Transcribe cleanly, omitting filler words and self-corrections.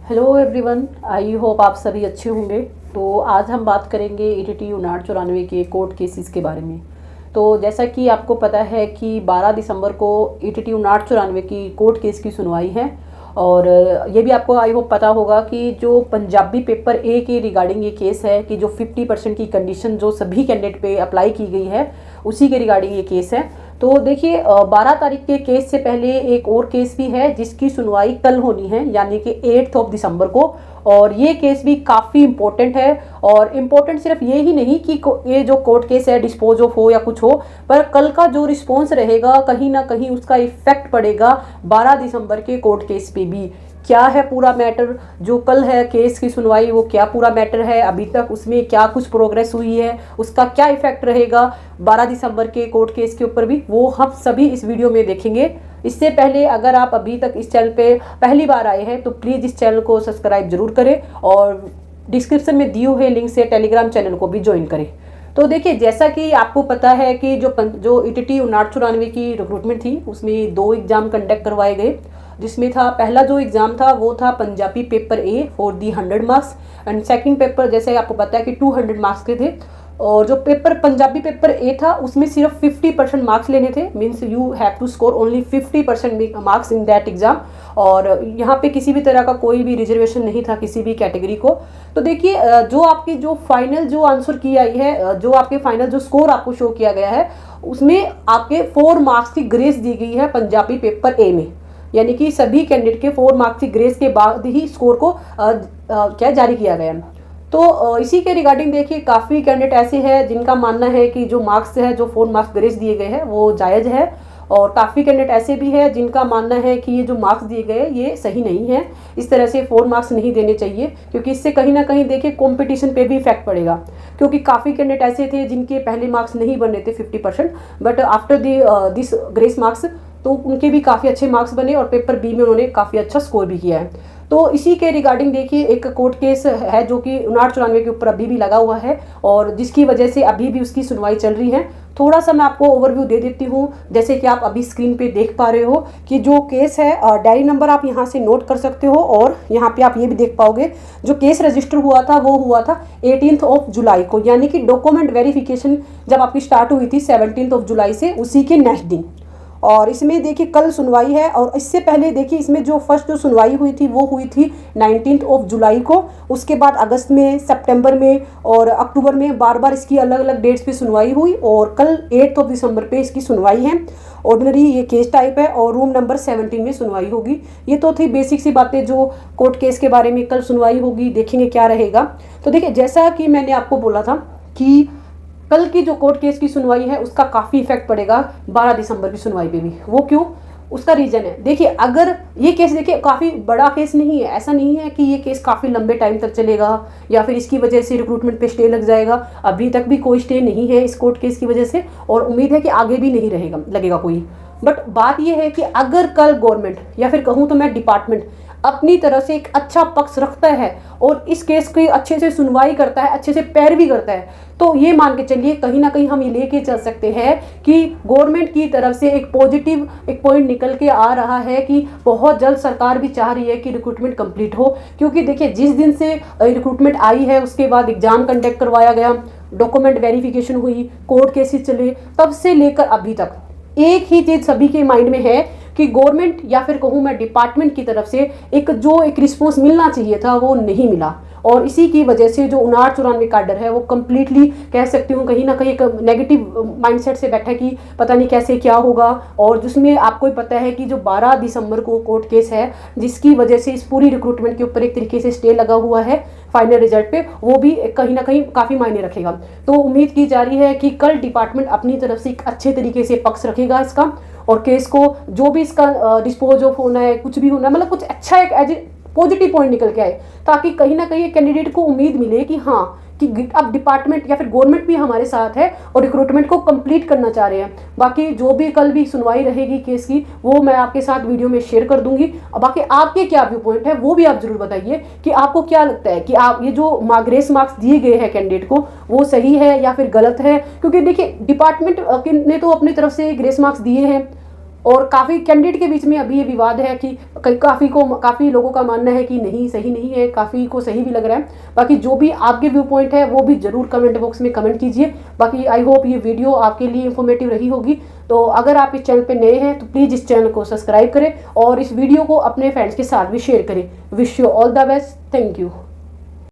Hello everyone, I hope आप सभी अच्छे होंगे। तो आज हम बात करेंगे ईटीटी 5994 के कोर्ट केसेस के बारे में। तो जैसा कि आपको पता है कि 12 दिसंबर को ईटीटी 5994 की कोर्ट केस की सुनवाई है। और ये भी आपको आई होप पता होगा कि जो पंजाबी पेपर ए के रिगार्डिंग ये केस है कि जो 50% की कंडीशन जो सभी कैंडिडेट पे अप्लाई की गई है, उसी के रिगार्डिंग ये केस है। तो देखिए, 12 तारीख के केस से पहले एक और केस भी है जिसकी सुनवाई कल होनी है, यानी कि 8 दिसंबर को। और ये केस भी काफ़ी इम्पोर्टेंट है। और इम्पोर्टेंट सिर्फ ये ही नहीं कि ये जो कोर्ट केस है डिस्पोज ऑफ हो या कुछ हो, पर कल का जो रिस्पॉन्स रहेगा कहीं ना कहीं उसका इफेक्ट पड़ेगा 12 दिसंबर के कोर्ट केस पे भी। क्या है पूरा मैटर, जो कल है केस की सुनवाई, वो क्या पूरा मैटर है, अभी तक उसमें क्या कुछ प्रोग्रेस हुई है, उसका क्या इफेक्ट रहेगा 12 दिसंबर के कोर्ट केस के ऊपर भी, वो हम सभी इस वीडियो में देखेंगे। इससे पहले अगर आप अभी तक इस चैनल पे पहली बार आए हैं तो प्लीज़ इस चैनल को सब्सक्राइब जरूर करें और डिस्क्रिप्शन में दिए हुए लिंक से टेलीग्राम चैनल को भी ज्वाइन करें। तो देखिए, जैसा कि आपको पता है कि जो ईटीटी 5994 की रिक्रूटमेंट थी उसमें 2 एग्जाम कंडक्ट करवाए गए, जिसमें था पहला जो एग्ज़ाम था वो था Punjabi paper A for the 100 marks, and second paper जैसे आपको पता है कि 200 मार्क्स के थे। और जो पेपर पंजाबी पेपर ए था उसमें सिर्फ 50% मार्क्स लेने थे, means you have to score only 50% marks in that exam. और यहाँ पे किसी भी तरह का कोई भी रिजर्वेशन नहीं था किसी भी कैटेगरी को। तो देखिए, जो आपकी जो फाइनल जो आंसर की आई है, जो आपके फाइनल जो स्कोर आपको शो किया गया है, उसमें आपके 4 मार्क्स की ग्रेस दी गई है पंजाबी पेपर ए में, यानी कि सभी कैंडिडेट के 4 मार्क्स की ग्रेस के बाद ही स्कोर को क्या जारी किया गया। तो इसी के रिगार्डिंग देखिए, काफ़ी कैंडिडेट ऐसे हैं जिनका मानना है कि जो मार्क्स है, जो 4 मार्क्स ग्रेस दिए गए हैं वो जायज़ है। और काफ़ी कैंडिडेट ऐसे भी हैं जिनका मानना है कि ये जो मार्क्स दिए गए ये सही नहीं है, इस तरह से 4 मार्क्स नहीं देने चाहिए, क्योंकि इससे कहीं ना कहीं देखिए कंपटीशन पे भी इफेक्ट पड़ेगा। क्योंकि काफ़ी कैंडिडेट ऐसे थे जिनके पहले मार्क्स नहीं बन रहे थे 50%, but after this grace marks तो उनके भी काफ़ी अच्छे मार्क्स बने और पेपर बी में उन्होंने काफ़ी अच्छा स्कोर भी किया है। तो इसी के रिगार्डिंग देखिए, एक कोर्ट केस है जो कि 5994 के ऊपर अभी भी लगा हुआ है और जिसकी वजह से अभी भी उसकी सुनवाई चल रही है। थोड़ा सा मैं आपको ओवरव्यू दे देती हूँ। जैसे कि आप अभी स्क्रीन पे देख पा रहे हो कि जो केस है, डायरी नंबर आप यहाँ से नोट कर सकते हो और यहाँ पे आप ये भी देख पाओगे जो केस रजिस्टर हुआ था वो हुआ था 18 जुलाई को, यानी कि डॉक्यूमेंट वेरिफिकेशन जब आपकी स्टार्ट हुई थी 17 जुलाई से, उसी के नेक्स्ट दिन। और इसमें देखिए कल सुनवाई है। और इससे पहले देखिए इसमें जो फर्स्ट जो सुनवाई हुई थी वो हुई थी 19 जुलाई को। उसके बाद अगस्त में, सितंबर में और अक्टूबर में बार बार इसकी अलग अलग डेट्स पे सुनवाई हुई और कल 8 दिसंबर पे इसकी सुनवाई है। ऑर्डिनरी ये केस टाइप है और रूम नंबर 17 में सुनवाई होगी। ये तो थी बेसिक सी बातें जो कोर्ट केस के बारे में कल सुनवाई होगी, देखेंगे क्या रहेगा। तो देखिए, जैसा कि मैंने आपको बोला था कि कल की जो कोर्ट केस की सुनवाई है उसका काफ़ी इफेक्ट पड़ेगा 12 दिसंबर की सुनवाई पे भी। वो क्यों, उसका रीज़न है। देखिए, अगर ये केस देखिए काफ़ी बड़ा केस नहीं है, ऐसा नहीं है कि ये केस काफ़ी लंबे टाइम तक चलेगा या फिर इसकी वजह से रिक्रूटमेंट पे स्टे लग जाएगा। अभी तक भी कोई स्टे नहीं है इस कोर्ट केस की वजह से और उम्मीद है कि आगे भी नहीं रहेगा, लगेगा कोई। बट बात यह है कि अगर कल गवर्नमेंट या फिर कहूँ तो मैं डिपार्टमेंट अपनी तरफ से एक अच्छा पक्ष रखता है और इस केस की अच्छे से सुनवाई करता है, अच्छे से पैरवी करता है, तो ये मान के चलिए कहीं ना कहीं हम ये लेके चल सकते हैं कि गवर्नमेंट की तरफ से एक पॉजिटिव एक पॉइंट निकल के आ रहा है कि बहुत जल्द सरकार भी चाह रही है कि रिक्रूटमेंट कंप्लीट हो। क्योंकि देखिए, जिस दिन से रिक्रूटमेंट आई है उसके बाद एग्जाम कंडक्ट करवाया गया, डॉक्यूमेंट वेरिफिकेशन हुई, कोर्ट केसेस चले, तब से लेकर अभी तक एक ही चीज़ सभी के माइंड में है कि गवर्नमेंट या फिर कहूँ मैं डिपार्टमेंट की तरफ से एक रिस्पॉन्स मिलना चाहिए था, वो नहीं मिला। और इसी की वजह से जो 5994 काडर है वो कम्प्लीटली कह सकती हूँ कहीं ना कहीं एक नेगेटिव माइंडसेट से बैठा कि पता नहीं कैसे क्या होगा। और जिसमें आपको ही पता है कि जो 12 दिसंबर को कोर्ट केस है जिसकी वजह से इस पूरी रिक्रूटमेंट के ऊपर एक तरीके से स्टे लगा हुआ है फाइनल रिजल्ट पे, वो भी कहीं ना कहीं काफ़ी मायने रखेगा। तो उम्मीद की जा रही है कि कल डिपार्टमेंट अपनी तरफ से एक अच्छे तरीके से पक्ष रखेगा इसका और केस को जो भी इसका डिस्पोज ऑफ होना है, कुछ भी होना है, मतलब कुछ अच्छा एक एज पॉजिटिव पॉइंट निकल के आए, ताकि कहीं ना कहीं कैंडिडेट को उम्मीद मिले कि हाँ कि अब डिपार्टमेंट या फिर गवर्नमेंट भी हमारे साथ है और रिक्रूटमेंट को कंप्लीट करना चाह रहे हैं। बाकी जो भी कल भी सुनवाई रहेगी केस की वो मैं आपके साथ वीडियो में शेयर कर दूंगी। बाकी आपके क्या व्यू पॉइंट है वो भी आप जरूर बताइए कि आपको क्या लगता है कि आप ये जो ग्रेस मार्क्स दिए गए हैं कैंडिडेट को वो सही है या फिर गलत है। क्योंकि देखिए, डिपार्टमेंट ने तो अपनी तरफ से ग्रेस मार्क्स दिए हैं और काफ़ी कैंडिडेट के बीच में अभी ये विवाद है कि काफ़ी लोगों का मानना है कि नहीं, सही नहीं है, काफ़ी को सही भी लग रहा है। बाकी जो भी आपके व्यू पॉइंट है वो भी ज़रूर कमेंट बॉक्स में कमेंट कीजिए। बाकी आई होप ये वीडियो आपके लिए इंफॉर्मेटिव रही होगी। तो अगर आप इस चैनल पे नए हैं तो प्लीज़ इस चैनल को सब्सक्राइब करें और इस वीडियो को अपने फ्रेंड्स के साथ भी शेयर करें। Wish you all the best. Thank you.